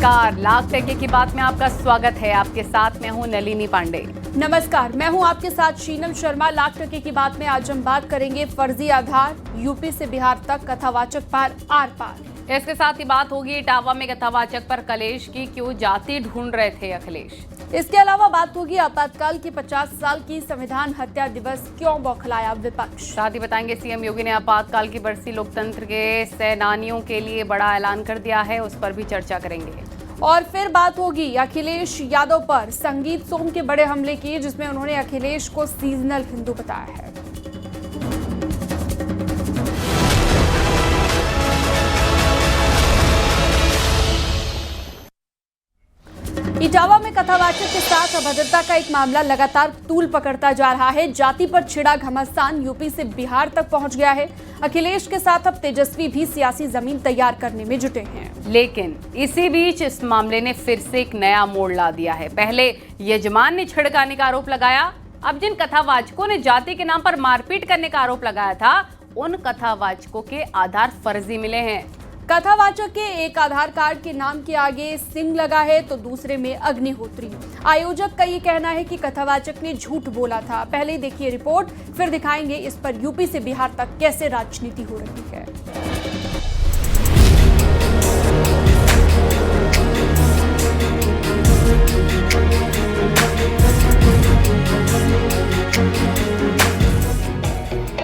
नमस्कार, लाख टके की बात में आपका स्वागत है। आपके साथ मैं हूं नलिनी पांडे। नमस्कार, मैं हूं आपके साथ शीनम शर्मा। लाख टके की बात में आज हम बात करेंगे फर्जी आधार, यूपी से बिहार तक कथावाचक पार आर पार। इसके साथ ही बात होगी इटावा में कथावाचक पर कलेश की, क्यों जाति ढूंढ रहे थे अखिलेश। इसके अलावा बात होगी आपातकाल की 50 साल की संविधान हत्या दिवस क्यों बौखलाया विपक्ष। साथ ही बताएंगे सीएम योगी ने आपातकाल की बरसी, लोकतंत्र के सेनानियों के लिए बड़ा ऐलान कर दिया है, उस पर भी चर्चा करेंगे। और फिर बात होगी अखिलेश यादव पर संगीत सोम के बड़े हमले की, जिसमें उन्होंने अखिलेश को सीजनल हिंदू बताया है। इटावा में कथावाचक के साथ अभद्रता का एक मामला लगातार तूल पकड़ता जा रहा है। जाति पर छिड़ा घमासान यूपी से बिहार तक पहुंच गया है। अखिलेश के साथ अब तेजस्वी भी सियासी जमीन तैयार करने में जुटे हैं। लेकिन इसी बीच इस मामले ने फिर से एक नया मोड़ ला दिया है। पहले यजमान ने छिड़काने का आरोप लगाया, अब जिन कथावाचकों ने जाति के नाम पर मारपीट करने का आरोप लगाया था, उन कथावाचकों के आधार फर्जी मिले हैं। कथावाचक के एक आधार कार्ड के नाम के आगे सिंह लगा है तो दूसरे में अग्निहोत्री। आयोजक का ये कहना है कि कथावाचक ने झूठ बोला था। पहले देखिए रिपोर्ट, फिर दिखाएंगे इस पर यूपी से बिहार तक कैसे राजनीति हो रही है।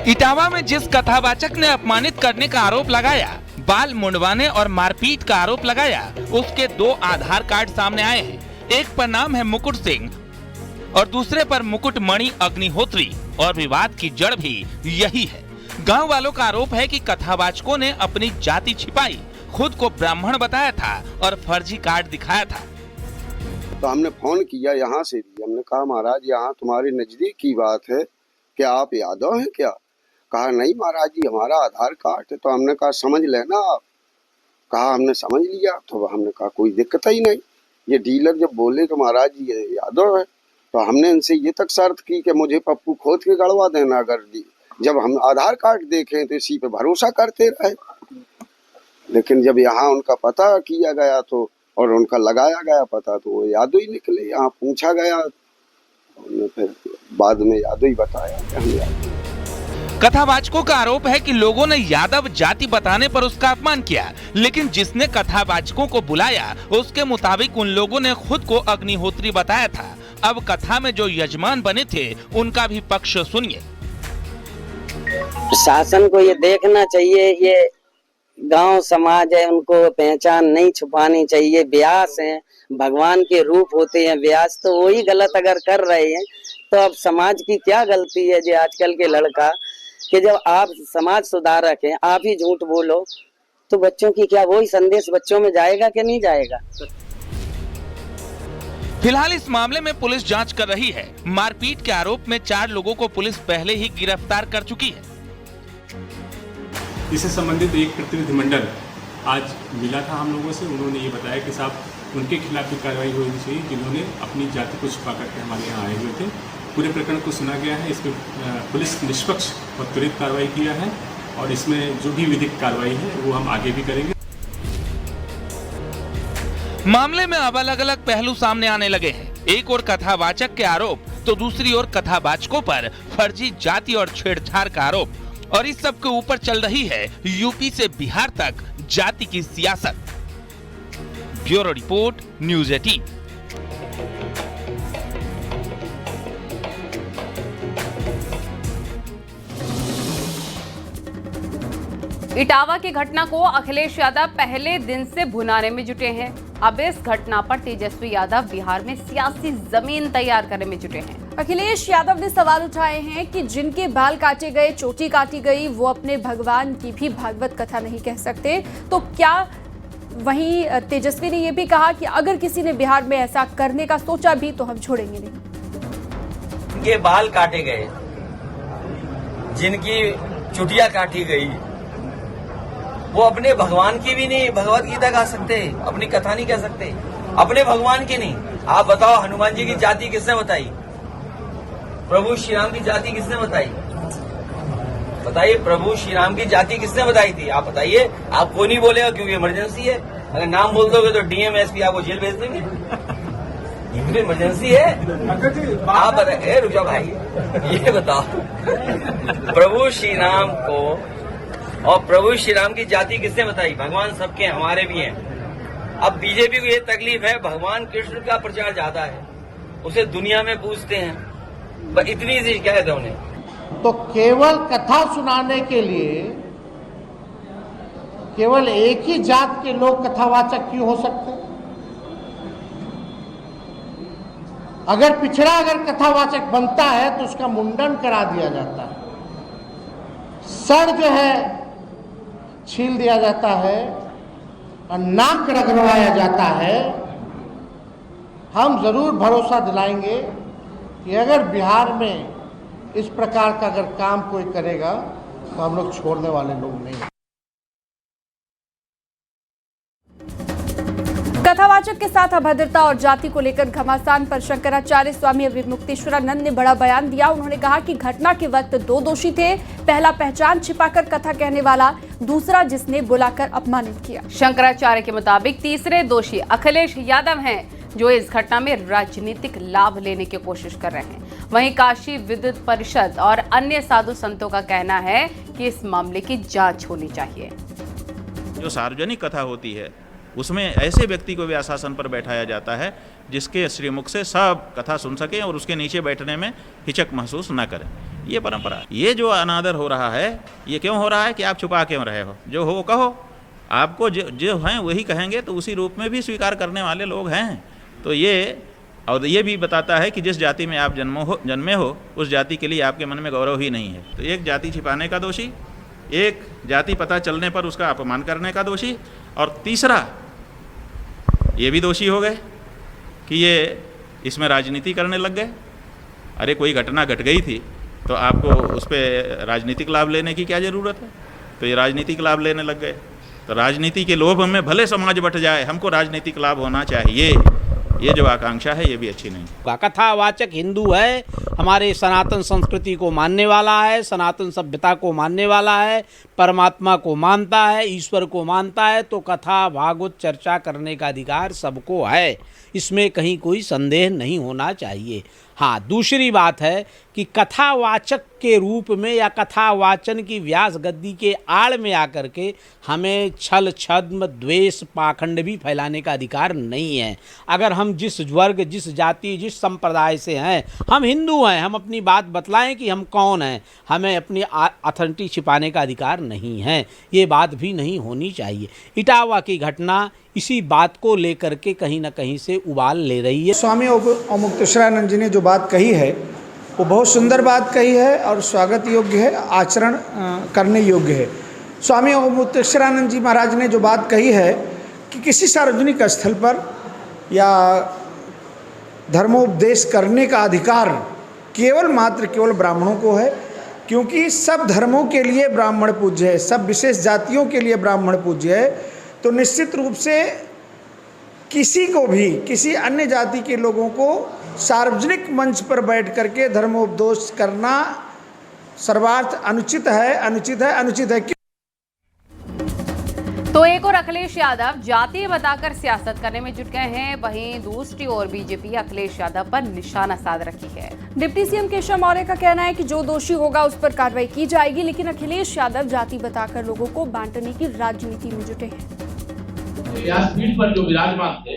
इटावा में जिस कथावाचक ने अपमानित करने का आरोप लगाया, बाल मुंडवाने और मारपीट का आरोप लगाया, उसके 2 आधार कार्ड सामने आए हैं। एक पर नाम है मुकुट सिंह और दूसरे पर मुकुट मणि अग्निहोत्री, और विवाद की जड़ भी यही है। गांव वालों का आरोप है कि कथावाचकों ने अपनी जाति छिपाई, खुद को ब्राह्मण बताया था और फर्जी कार्ड दिखाया था। तो हमने फोन किया यहाँ से भी, हमने कहा महाराज यहाँ तुम्हारे नजदीक की बात है, क्या आप यादव हैं क्या? कहा नहीं महाराज जी हमारा आधार कार्ड है। तो हमने कहा समझ लेना आप। कहा हमने समझ लिया। तो हमने कहा कोई दिक्कत ही नहीं। ये डीलर जब बोले तो महाराज जी ये यादव है, तो हमने इनसे ये तक शर्त की कि मुझे पप्पू खोद के गड़वा देना अगर दी। जब हम आधार कार्ड देखें तो इसी पे भरोसा करते रहे। लेकिन जब यहाँ उनका पता किया गया तो और उनका लगाया गया पता, तो वो यादव ही निकले। यहाँ पूछा गया, फिर बाद में यादव ही बताया कि हम यादव। कथावाचकों का आरोप है कि लोगों ने यादव जाति बताने पर उसका अपमान किया, लेकिन जिसने कथावाचकों को बुलाया उसके मुताबिक उन लोगों ने खुद को अग्निहोत्री बताया था। अब कथा में जो यजमान बने थे उनका भी पक्ष सुनिए। शासन को ये देखना चाहिए, ये गांव समाज है, उनको पहचान नहीं छुपानी चाहिए। व्यास हैं, भगवान के रूप होते हैं व्यास, तो वही गलत अगर कर रहे हैं तो अब समाज की क्या गलती है? जो आजकल के लड़का कि जब आप समाज सुधारक हैं, आप ही झूठ बोलो तो बच्चों की क्या वही संदेश बच्चों में जाएगा कि नहीं जाएगा? फिलहाल इस मामले में पुलिस जांच कर रही है। मारपीट के आरोप में 4 लोगों को पुलिस पहले ही गिरफ्तार कर चुकी है। इससे संबंधित एक प्रतिनिधिमंडल आज मिला था हम लोगों से। उन्होंने ये बताया कि साहब उनके खिलाफ भी कार्रवाई होनी चाहिए जिन्होंने अपनी जाति को छुपा करके हमारे यहाँ आए हुए थे। पूरे प्रकरण को सुना गया है, इसमें पुलिस निष्पक्ष और त्वरित कार्रवाई किया है और इसमें जो भी विधिक कार्रवाई है वो हम आगे भी करेंगे। मामले में अब अलग अलग पहलू सामने आने लगे हैं। एक और कथावाचक के आरोप तो दूसरी ओर कथावाचकों पर फर्जी जाति और छेड़छाड़ का आरोप, और इस सब के ऊपर चल रही है यूपी से बिहार तक जाति की सियासत। Bureau report, news 18। इटावा की घटना को अखिलेश यादव पहले दिन से भुनाने में जुटे हैं। अब इस घटना पर तेजस्वी यादव बिहार में सियासी जमीन तैयार करने में जुटे हैं। अखिलेश यादव ने सवाल उठाए हैं कि जिनके बाल काटे गए, चोटी काटी गई, वो अपने भगवान की भी भागवत कथा नहीं कह सकते, तो क्या? वहीं तेजस्वी ने यह भी कहा कि अगर किसी ने बिहार में ऐसा करने का सोचा भी तो हम छोड़ेंगे नहीं। जिनके बाल काटे गए, जिनकी चुटिया काटी गई, वो अपने भगवान की भी नहीं भगवत गीता गा सकते, अपनी कथा नहीं कह सकते, अपने भगवान की नहीं। आप बताओ हनुमान जी की जाति किसने बताई? प्रभु श्री राम की जाति किसने बताई? बताइए, प्रभु श्री राम की जाति किसने बताई थी? आप बताइए। आप कोई नहीं बोलेगा क्योंकि इमरजेंसी है। अगर नाम बोल दोगे तो डीएम एसपी आपको जेल भेज देंगे। ये भी इमरजेंसी है। आप बताइए, रुक जाओ भाई, ये बताओ प्रभु श्री राम को और प्रभु श्री राम की जाति किसने बताई? भगवान सबके, हमारे भी हैं। अब बीजेपी को ये तकलीफ है, भगवान कृष्ण का प्रचार ज्यादा है, उसे दुनिया में पूछते हैं, बस इतनी सी शिकायत है उन्हें। तो केवल कथा सुनाने के लिए केवल एक ही जात के लोग कथावाचक क्यों हो सकते? अगर पिछड़ा अगर कथावाचक बनता है तो उसका मुंडन करा दिया जाता है, सर जो है छील दिया जाता है और नाक रगड़वाया जाता है। हम जरूर भरोसा दिलाएंगे कि अगर बिहार में इस प्रकार का अगर काम कोई करेगा तो हम लोग छोड़ने वाले लोग नहीं। कथावाचक के साथ अभद्रता और जाति को लेकर घमासान पर शंकराचार्य स्वामी अविमुक्तेश्वरानंद ने बड़ा बयान दिया। उन्होंने कहा कि घटना के वक्त दो दोषी थे, पहला पहचान छिपाकर कथा कहने वाला, दूसरा जिसने बुलाकर अपमानित किया। शंकराचार्य के मुताबिक तीसरे दोषी अखिलेश यादव हैं, जो इस घटना में राजनीतिक लाभ लेने की कोशिश कर रहे हैं। वहीं काशी विद्युत परिषद और अन्य साधु संतों का कहना है कि इस मामले की जांच होनी चाहिए। जो सार्वजनिक कथा होती है उसमें ऐसे व्यक्ति को व्यासासन पर बैठाया जाता है जिसके श्रीमुख से सब कथा सुन सकें और उसके नीचे बैठने में हिचक महसूस न करें। ये परंपरा, ये जो अनादर हो रहा है, ये क्यों हो रहा है कि आप छुपा क्यों रहे हो? जो हो वो कहो, आपको जो हैं वही कहेंगे तो उसी रूप में भी स्वीकार करने वाले लोग हैं। तो ये भी बताता है कि जिस जाति में आप जन्मे हो उस जाति के लिए आपके मन में गौरव ही नहीं है। तो एक जाति छिपाने का दोषी, एक जाति पता चलने पर उसका अपमान करने का दोषी, और तीसरा ये भी दोषी हो गए कि ये इसमें राजनीति करने लग गए। अरे कोई घटना घट गई थी तो आपको उस पर राजनीतिक लाभ लेने की क्या ज़रूरत है? तो ये राजनीतिक लाभ लेने लग गए। तो राजनीति के लोभ में भले समाज बट जाए, हमको राजनीतिक लाभ होना चाहिए, ये जो आकांक्षा है ये भी अच्छी नहीं। कथावाचक हिंदू है, हमारे सनातन संस्कृति को मानने वाला है, सनातन सभ्यता को मानने वाला है, परमात्मा को मानता है, ईश्वर को मानता है, तो कथा भागवत चर्चा करने का अधिकार सबको है, इसमें कहीं कोई संदेह नहीं होना चाहिए। हाँ, दूसरी बात है कि कथावाचक के रूप में या कथावाचन की व्यास गद्दी के आड़ में आकर के हमें छल छद्म द्वेष पाखंड भी फैलाने का अधिकार नहीं है। अगर हम जिस वर्ग, जिस जाति, जिस संप्रदाय से हैं, हम हिंदू हैं, हम अपनी बात बतलाएं कि हम कौन हैं, हमें अपनी अथॉरिटी छिपाने का अधिकार नहीं है। ये बात भी नहीं होनी चाहिए। इटावा की घटना इसी बात को लेकर के कहीं ना कहीं से उबाल ले रही है। स्वामी अवमुक्तेश्वरानंद जी ने जो बात कही है वो बहुत सुंदर बात कही है और स्वागत योग्य है, आचरण करने योग्य है। स्वामी अवमुक्तेश्वरानंद जी महाराज ने जो बात कही है कि किसी सार्वजनिक स्थल पर या धर्मोपदेश करने का अधिकार केवल ब्राह्मणों को है, क्योंकि सब धर्मों के लिए ब्राह्मण पूज्य है, सब विशेष जातियों के लिए ब्राह्मण पूज्य है। तो निश्चित रूप से किसी को भी, किसी अन्य जाति के लोगों को सार्वजनिक मंच पर बैठ करके धर्मोपदेश करना सर्वार्थ अनुचित है। तो एक और अखिलेश यादव जाति बताकर सियासत करने में जुट गए हैं, वहीं दूसरी ओर बीजेपी अखिलेश यादव पर निशाना साध रखी है। डिप्टी सीएम केशव मौर्य का कहना है कि जो दोषी होगा उस पर कार्रवाई की जाएगी, लेकिन अखिलेश यादव जाति बताकर लोगों को बांटने की राजनीति में जुटे हैं। व्यासपीठ पर जो विराजमान थे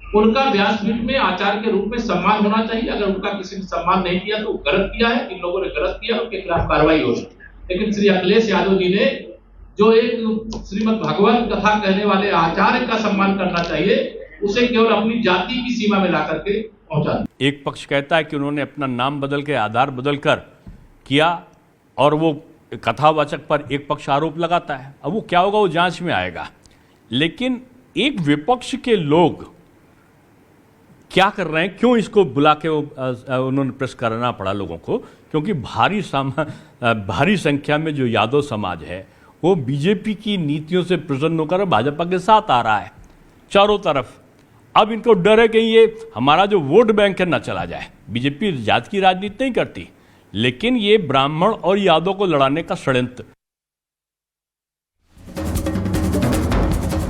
उनका व्यासपीठ में आचार के रूप में सम्मान होना चाहिए। अगर उनका किसी ने सम्मान नहीं किया तो गलत किया है, इन लोगों ने गलत किया, उनके खिलाफ कार्रवाई होगी। लेकिन श्री अखिलेश यादव जी ने जो एक श्रीमद् भागवत कथा कहने वाले आचार्य का सम्मान करना चाहिए, उसे केवल अपनी जाति की सीमा में ला करके पहुंचा। एक पक्ष कहता है कि उन्होंने अपना नाम बदल के आधार बदल कर किया और वो कथावाचक पर एक पक्ष आरोप लगाता है। अब वो क्या होगा वो जांच में आएगा। लेकिन एक विपक्ष के लोग क्या कर रहे हैं, क्यों इसको बुला के उन्होंने प्रेस करना पड़ा लोगों को? क्योंकि भारी संख्या में जो यादव समाज है वो बीजेपी की नीतियों से प्रसन्न होकर भाजपा के साथ आ रहा है चारों तरफ। अब इनको डर है कि ये हमारा जो वोट बैंक है ना चला जाए। बीजेपी जात की राजनीति नहीं करती, लेकिन ये ब्राह्मण और यादव को लड़ाने का षड्यंत्र।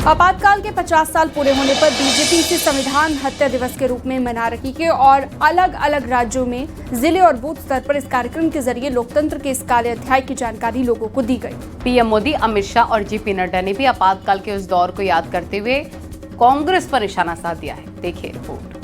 आपातकाल के 50 साल पूरे होने पर बीजेपी इसे संविधान हत्या दिवस के रूप में मना रही है और अलग अलग राज्यों में जिले और बूथ स्तर पर इस कार्यक्रम के जरिए लोकतंत्र के इस काले अध्याय की जानकारी लोगों को दी गई। पीएम मोदी, अमित शाह और जेपी नड्डा ने भी आपातकाल के उस दौर को याद करते हुए कांग्रेस पर निशाना साध दिया है। देखिए रिपोर्ट।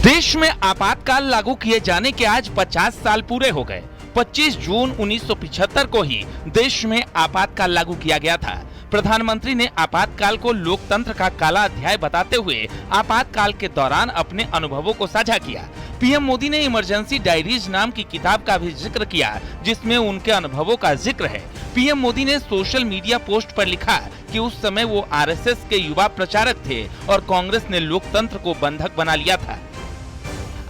देश में आपातकाल लागू किए जाने के आज 50 साल पूरे हो गए। 25 जून 1975 को ही देश में आपातकाल लागू किया गया था। प्रधानमंत्री ने आपातकाल को लोकतंत्र का काला अध्याय बताते हुए आपातकाल के दौरान अपने अनुभवों को साझा किया। पीएम मोदी ने इमरजेंसी डायरीज नाम की किताब का भी जिक्र किया, जिसमें उनके अनुभवों का जिक्र है। पीएम मोदी ने सोशल मीडिया पोस्ट पर लिखा कि उस समय वो आरएसएस के युवा प्रचारक थे और कांग्रेस ने लोकतंत्र को बंधक बना लिया था।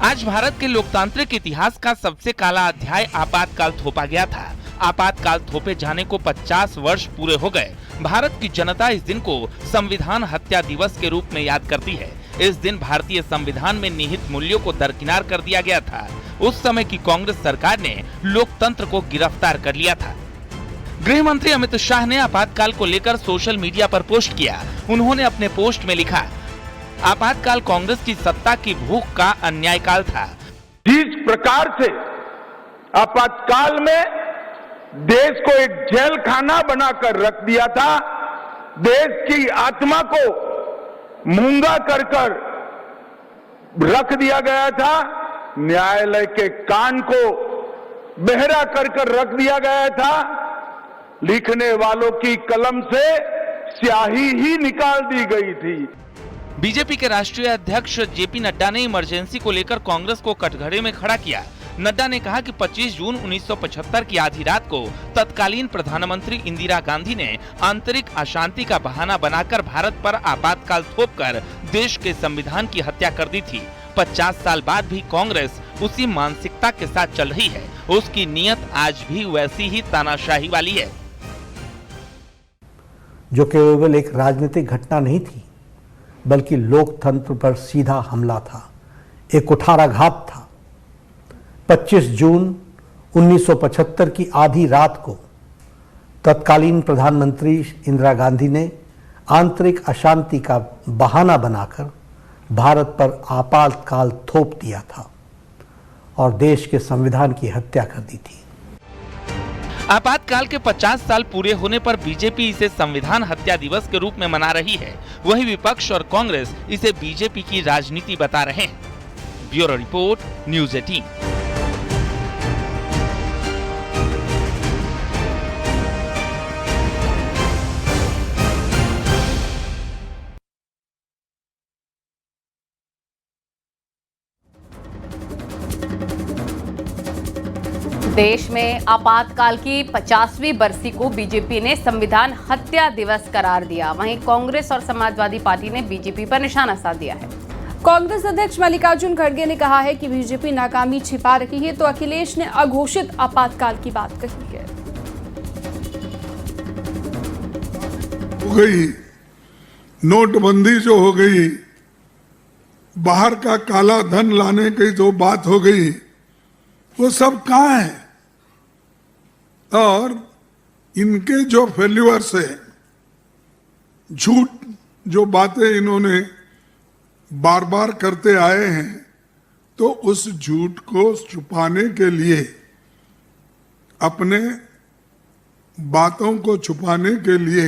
आज भारत के लोकतांत्रिक इतिहास का सबसे काला अध्याय आपातकाल थोपा गया था। आपातकाल थोपे जाने को 50 वर्ष पूरे हो गए। भारत की जनता इस दिन को संविधान हत्या दिवस के रूप में याद करती है। इस दिन भारतीय संविधान में निहित मूल्यों को दरकिनार कर दिया गया था। उस समय की कांग्रेस सरकार ने लोकतंत्र को गिरफ्तार कर लिया था। गृह मंत्री अमित शाह ने आपातकाल को लेकर सोशल मीडिया पर पोस्ट किया। उन्होंने अपने पोस्ट में लिखा, आपातकाल कांग्रेस की सत्ता की भूख का अन्यायकाल था। जिस प्रकार से आपातकाल में देश को एक जेल खाना बनाकर रख दिया था, देश की आत्मा को मूंगा कर रख दिया गया था, न्यायालय के कान को बहरा कर रख दिया गया था, लिखने वालों की कलम से स्याही ही निकाल दी गई थी। बीजेपी के राष्ट्रीय अध्यक्ष जेपी नड्डा ने इमरजेंसी को लेकर कांग्रेस को कटघरे में खड़ा किया। नड्डा ने कहा कि 25 जून 1975 की आधी रात को तत्कालीन प्रधानमंत्री इंदिरा गांधी ने आंतरिक अशांति का बहाना बनाकर भारत पर आपातकाल थोपकर देश के संविधान की हत्या कर दी थी। 50 साल बाद भी कांग्रेस उसी मानसिकता के साथ चल रही है। उसकी नीयत आज भी वैसी ही तानाशाही वाली है। जो केवल एक राजनीतिक घटना नहीं थी, बल्कि लोकतंत्र पर सीधा हमला था, एक कुठाराघात था। 25 जून 1975 की आधी रात को तत्कालीन प्रधानमंत्री इंदिरा गांधी ने आंतरिक अशांति का बहाना बनाकर भारत पर आपातकाल थोप दिया था और देश के संविधान की हत्या कर दी थी। आपातकाल के 50 साल पूरे होने पर बीजेपी इसे संविधान हत्या दिवस के रूप में मना रही है। वहीं विपक्ष और कांग्रेस इसे बीजेपी की राजनीति बता रहे हैं। Bureau report, news 18। देश में आपातकाल की 50वीं बरसी को बीजेपी ने संविधान हत्या दिवस करार दिया। वहीं कांग्रेस और समाजवादी पार्टी ने बीजेपी पर निशाना साध दिया है। कांग्रेस अध्यक्ष मल्लिकार्जुन खड़गे ने कहा है कि बीजेपी नाकामी छिपा रही है, तो अखिलेश ने अघोषित आपातकाल की बात कही है। हो गई नोटबंदी जो हो गई, बाहर का काला धन लाने की जो बात हो गई, वो सब कहाँ है? और इनके जो फेल्यूअर्स है, झूठ जो बातें इन्होंने बार बार करते आए हैं, तो उस झूठ को छुपाने के लिए, अपने बातों को छुपाने के लिए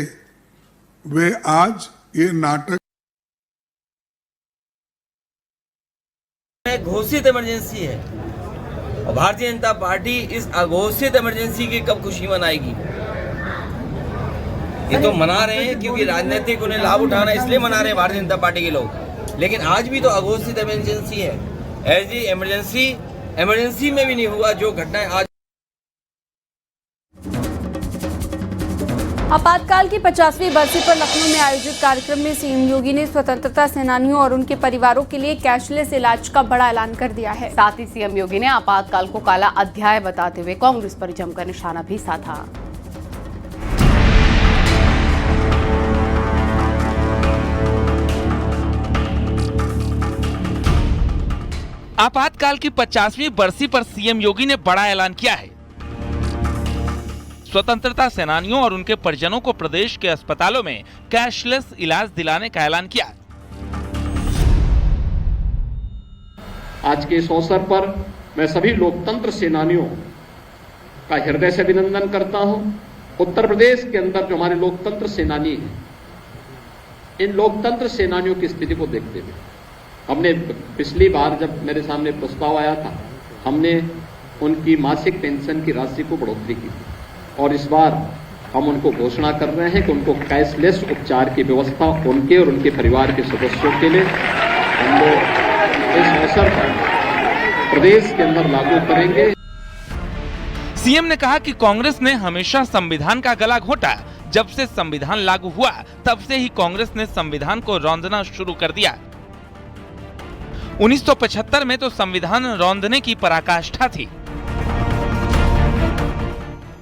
वे आज ये नाटक। घोषित इमरजेंसी है और भारतीय जनता पार्टी इस अघोषित इमरजेंसी की कब खुशी मनाएगी? ये तो मना रहे हैं क्योंकि राजनीतिक उन्हें लाभ उठाना, इसलिए मना रहे हैं भारतीय जनता पार्टी के लोग। लेकिन आज भी तो अघोषित इमरजेंसी है। ऐसी इमरजेंसी में भी नहीं हुआ जो घटनाएं आज। आपातकाल की 50वीं बरसी पर लखनऊ में आयोजित कार्यक्रम में सीएम योगी ने स्वतंत्रता सेनानियों और उनके परिवारों के लिए कैशलेस इलाज का बड़ा ऐलान कर दिया है। साथ ही सीएम योगी ने आपातकाल को काला अध्याय बताते हुए कांग्रेस पर जमकर निशाना भी साधा। आपातकाल की 50वीं बरसी पर सीएम योगी ने बड़ा ऐलान किया है। स्वतंत्रता सेनानियों और उनके परिजनों को प्रदेश के अस्पतालों में कैशलेस इलाज दिलाने का ऐलान किया। आज के इस अवसर पर मैं सभी लोकतंत्र सेनानियों का हृदय से अभिनंदन करता हूं। उत्तर प्रदेश के अंदर जो हमारे लोकतंत्र सेनानी हैं, इन लोकतंत्र सेनानियों की स्थिति को देखते हुए हमने पिछली बार जब मेरे सामने प्रस्ताव आया था, हमने उनकी मासिक पेंशन की राशि को बढ़ोतरी की और इस बार हम उनको घोषणा कर रहे हैं कि उनको कैशलेस उपचार की व्यवस्था उनके और उनके परिवार के सदस्यों के लिए हम लोग इस अवसर पर प्रदेश के अंदर लागू करेंगे। सीएम ने कहा कि कांग्रेस ने हमेशा संविधान का गला घोटा। जब से संविधान लागू हुआ तब से ही कांग्रेस ने संविधान को रौंदना शुरू कर दिया। 1975 में तो संविधान रौंदने की पराकाष्ठा थी।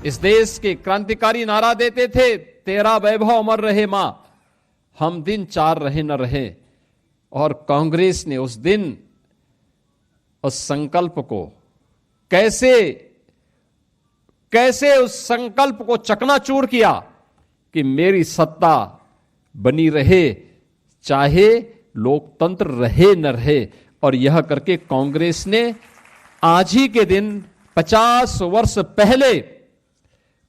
इस देश के क्रांतिकारी नारा देते थे, तेरा वैभव अमर रहे मां, हम दिन चार रहे न रहे। और कांग्रेस ने उस दिन उस संकल्प को कैसे उस संकल्प को चकनाचूर किया कि मेरी सत्ता बनी रहे, चाहे लोकतंत्र रहे न रहे। और यह करके कांग्रेस ने आज ही के दिन 50 वर्ष पहले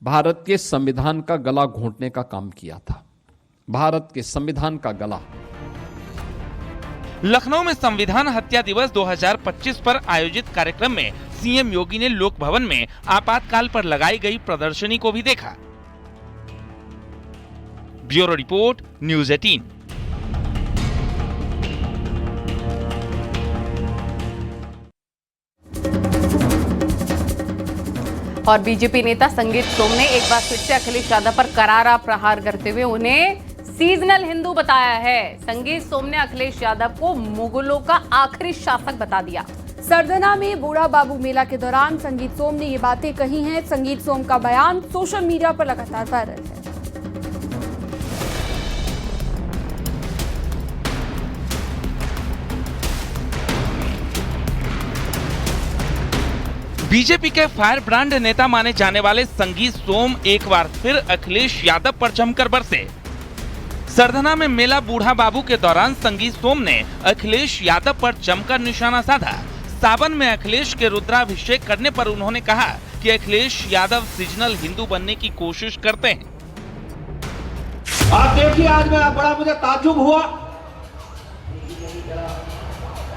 भारत के संविधान का गला घोंटने का काम किया था। भारत के संविधान का गला। लखनऊ में संविधान हत्या दिवस 2025 पर आयोजित कार्यक्रम में सीएम योगी ने लोक भवन में आपातकाल पर लगाई गई प्रदर्शनी को भी देखा। Bureau report, news 18। और बीजेपी नेता संगीत सोम ने एक बार फिर से अखिलेश यादव पर करारा प्रहार करते हुए उन्हें सीजनल हिंदू बताया है। संगीत सोम ने अखिलेश यादव को मुगलों का आखिरी शासक बता दिया। सरधना में बूढ़ा बाबू मेला के दौरान संगीत सोम ने ये बातें कही हैं। संगीत सोम का बयान सोशल मीडिया पर लगातार वायरल है। बीजेपी के फायर ब्रांड नेता माने जाने वाले संगीत सोम एक बार फिर अखिलेश यादव पर जमकर बरसे। सरधना में मेला बूढ़ा बाबू के दौरान संगीत सोम ने अखिलेश यादव पर जमकर निशाना साधा। सावन में अखिलेश के रुद्राभिषेक करने पर उन्होंने कहा कि अखिलेश यादव सीजनल हिंदू बनने की कोशिश करते हैं। आप देखिए, आज मैं बड़ा मुझे ताज्जुब हुआ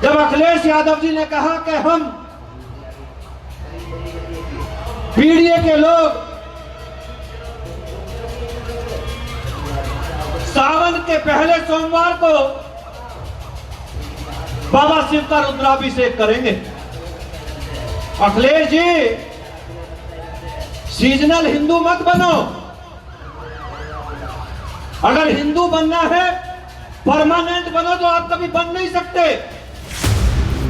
जब अखिलेश यादव जी ने कहा कि हम पीडीए के लोग सावन के पहले सोमवार को बाबा शिव का रुद्राभिषेक करेंगे। अखिलेश जी, सीजनल हिंदू मत बनो। अगर हिंदू बनना है, परमानेंट बनो, तो आप कभी बन नहीं सकते।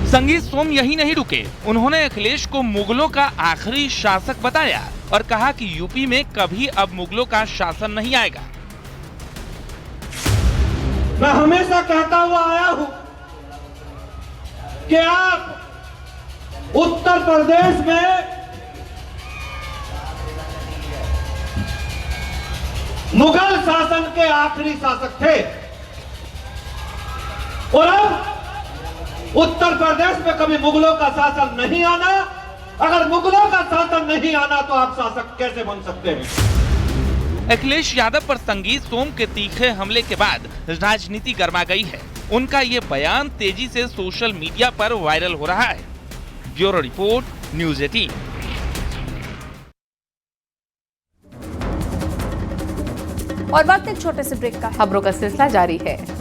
संगीत सोम यही नहीं रुके, उन्होंने अखिलेश को मुगलों का आखिरी शासक बताया और कहा कि यूपी में कभी अब मुगलों का शासन नहीं आएगा। मैं हमेशा कहता हुआ आया हूं कि आप उत्तर प्रदेश में मुगल शासन के आखिरी शासक थे और अब उत्तर प्रदेश में कभी मुगलों का शासन नहीं आना। अगर मुगलों का शासन नहीं आना तो आप शासक कैसे बन सकते हैं? अखिलेश यादव पर संगीत सोम के तीखे हमले के बाद राजनीति गर्मा गई है। उनका ये बयान तेजी से सोशल मीडिया पर वायरल हो रहा है। Bureau report, news 18। और वक्त एक छोटे से ब्रेक का है। खबरों का सिलसिला जारी है।